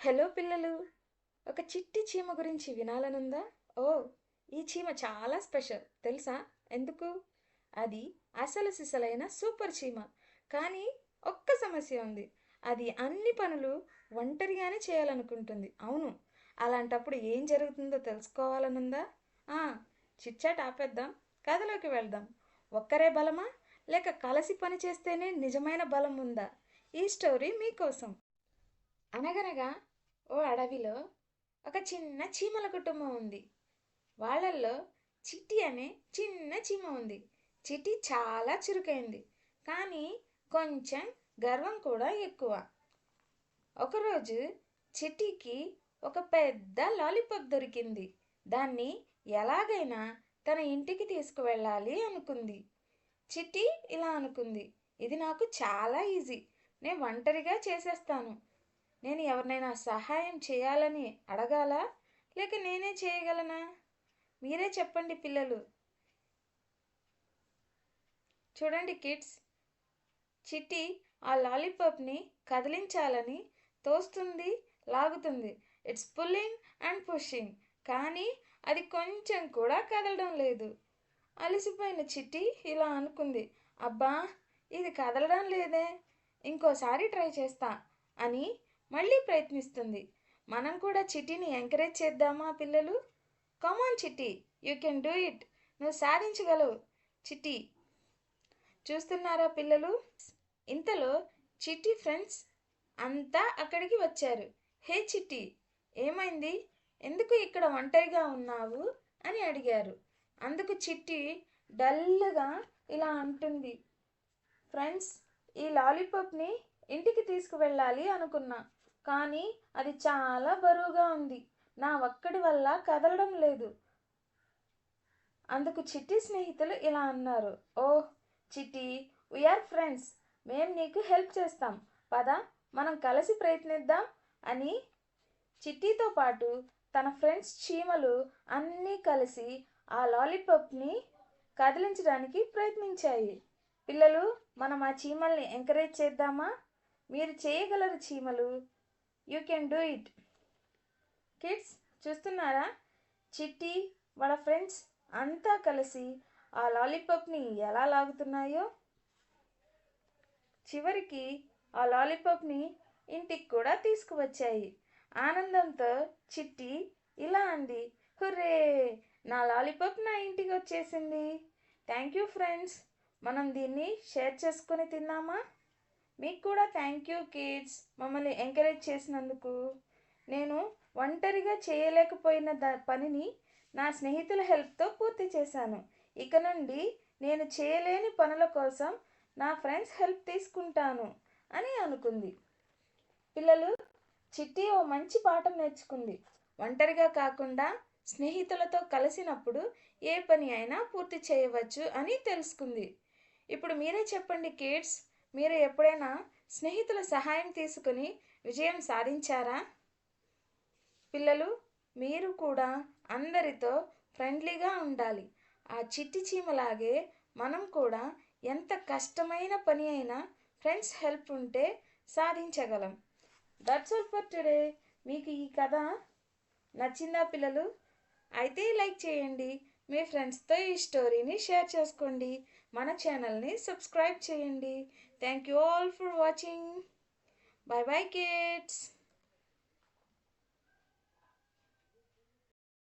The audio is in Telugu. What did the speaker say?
హలో పిల్లలు, ఒక చిట్టి చీమ గురించి వినాలనుందా? ఓ, ఈ చీమ చాలా స్పెషల్ తెలుసా? ఎందుకు? అది అసలు సిసలైన సూపర్ చీమ. కానీ ఒక్క సమస్య ఉంది. అది అన్ని పనులు ఒంటరిగానే చేయాలనుకుంటుంది. అవును, అలాంటప్పుడు ఏం జరుగుతుందో తెలుసుకోవాలనుందా? ఆ, చిట్చాట్ ఆపేద్దాం, కథలోకి వెళ్దాం. ఒక్కరే బలమా, లేక కలిసి పని చేస్తేనే నిజమైన బలం ఉందా? ఈ స్టోరీ మీకోసం. అనగనగా ఓ అడవిలో ఒక చిన్న చీమల కుటుంబం ఉంది. వాళ్ళల్లో చిట్టి అనే చిన్న చీమ ఉంది. చిట్టి చాలా చురుకైంది, కానీ కొంచెం గర్వం కూడా ఎక్కువ. ఒకరోజు చిట్టికి ఒక పెద్ద లాలీపాప్ దొరికింది. దాన్ని ఎలాగైనా తన ఇంటికి తీసుకువెళ్ళాలి అనుకుంది. చిట్టి ఇలా అనుకుంది: ఇది నాకు చాలా ఈజీ, నేను ఒంటరిగా చేసేస్తాను. నేను ఎవరినైనా సహాయం చేయాలని అడగాలా, లేక నేనే చేయగలనా? మీరే చెప్పండి పిల్లలు. చూడండి కిడ్స్, చిట్టి ఆ లాలీపాప్ని కదిలించాలని తోస్తుంది, లాగుతుంది. ఇట్స్ పుల్లింగ్ అండ్ పుషింగ్, కానీ అది కొంచెం కూడా కదలడం లేదు. అలసిపోయిన చిట్టి ఇలా అనుకుంది: అబ్బా, ఇది కదలడం లేదే, ఇంకోసారి ట్రై చేస్తా అని మళ్ళీ ప్రయత్నిస్తుంది. మనం కూడా చిట్టిని ఎంకరేజ్ చేద్దామా పిల్లలు? కమాన్ చిట్టి, యూ కెన్ డూ ఇట్. నువ్వు సాధించగలవు చిట్టి. చూస్తున్నారా పిల్లలు? ఇంతలో చిట్టి ఫ్రెండ్స్ అంతా అక్కడికి వచ్చారు. హే చిట్టి, ఏమైంది? ఎందుకు ఇక్కడ ఒంటరిగా ఉన్నావు అని అడిగారు. అందుకు చిట్టి డల్గా ఇలా అంటుంది: ఫ్రెండ్స్, ఈ లాలీపాప్ని ఇంటికి తీసుకువెళ్ళాలి అనుకున్నా, కానీ అది చాలా బరువుగా ఉంది. నా ఒక్కడి వల్ల కదలడం లేదు. అందుకు చిట్టి స్నేహితులు ఇలా అన్నారు: ఓహ్ చిట్టి, వీఆర్ ఫ్రెండ్స్, మేం నీకు హెల్ప్ చేస్తాం, పద మనం కలిసి ప్రయత్నిద్దాం అని చిట్టితో పాటు తన ఫ్రెండ్స్ చీమలు అన్నీ కలిసి ఆ లాలీపాప్ని కదిలించడానికి ప్రయత్నించాయి. పిల్లలు, మనం ఆ చీమల్ని ఎంకరేజ్ చేద్దామా? మీరు చేయగలరు చీమలు. You can do it. Kids, చూస్తున్నారా? చిట్టి వాళ్ళ ఫ్రెండ్స్ అంతా కలిసి ఆ లాలీపాప్ని ఎలా లాగుతున్నాయో. చివరికి ఆ లాలీపాప్ని ఇంటికి కూడా తీసుకువచ్చాయి. ఆనందంతో చిట్టి ఇలా అంది: హుర్రే, నా లాలీపాప్ నా ఇంటికి వచ్చేసింది. థ్యాంక్ యూ ఫ్రెండ్స్, మనం దీన్ని షేర్ చేసుకుని తిన్నామా? మీకు కూడా థ్యాంక్ యూ కిడ్స్, మమ్మల్ని ఎంకరేజ్ చేసినందుకు. నేను ఒంటరిగా చేయలేకపోయిన పనిని నా స్నేహితుల హెల్ప్తో పూర్తి చేశాను. ఇక నుండి నేను చేయలేని పనుల కోసం నా ఫ్రెండ్స్ హెల్ప్ తీసుకుంటాను అని అనుకుంది. పిల్లలు, చిట్టి ఓ మంచి పాఠం నేర్చుకుంది. ఒంటరిగా కాకుండా స్నేహితులతో కలిసినప్పుడు ఏ పని అయినా పూర్తి చేయవచ్చు అని తెలుసుకుంది. ఇప్పుడు మీరే చెప్పండి కిడ్స్, మీరు ఎప్పుడైనా స్నేహితుల సహాయం తీసుకుని విజయం సాధించారా? పిల్లలు, మీరు కూడా అందరితో ఫ్రెండ్లీగా ఉండాలి. ఆ చిట్టి చీమలాగే మనం కూడా ఎంత కష్టమైన పని అయినా ఫ్రెండ్స్ హెల్ప్ ఉంటే సాధించగలం. That's all for today. మీకు ఈ కథ నచ్చిందా పిల్లలు? అయితే లైక్ చేయండి, మీ ఫ్రెండ్స్తో ఈ స్టోరీని షేర్ చేసుకోండి, మన ఛానల్ని సబ్స్క్రైబ్ చేయండి. Thank you all for watching. Bye bye kids.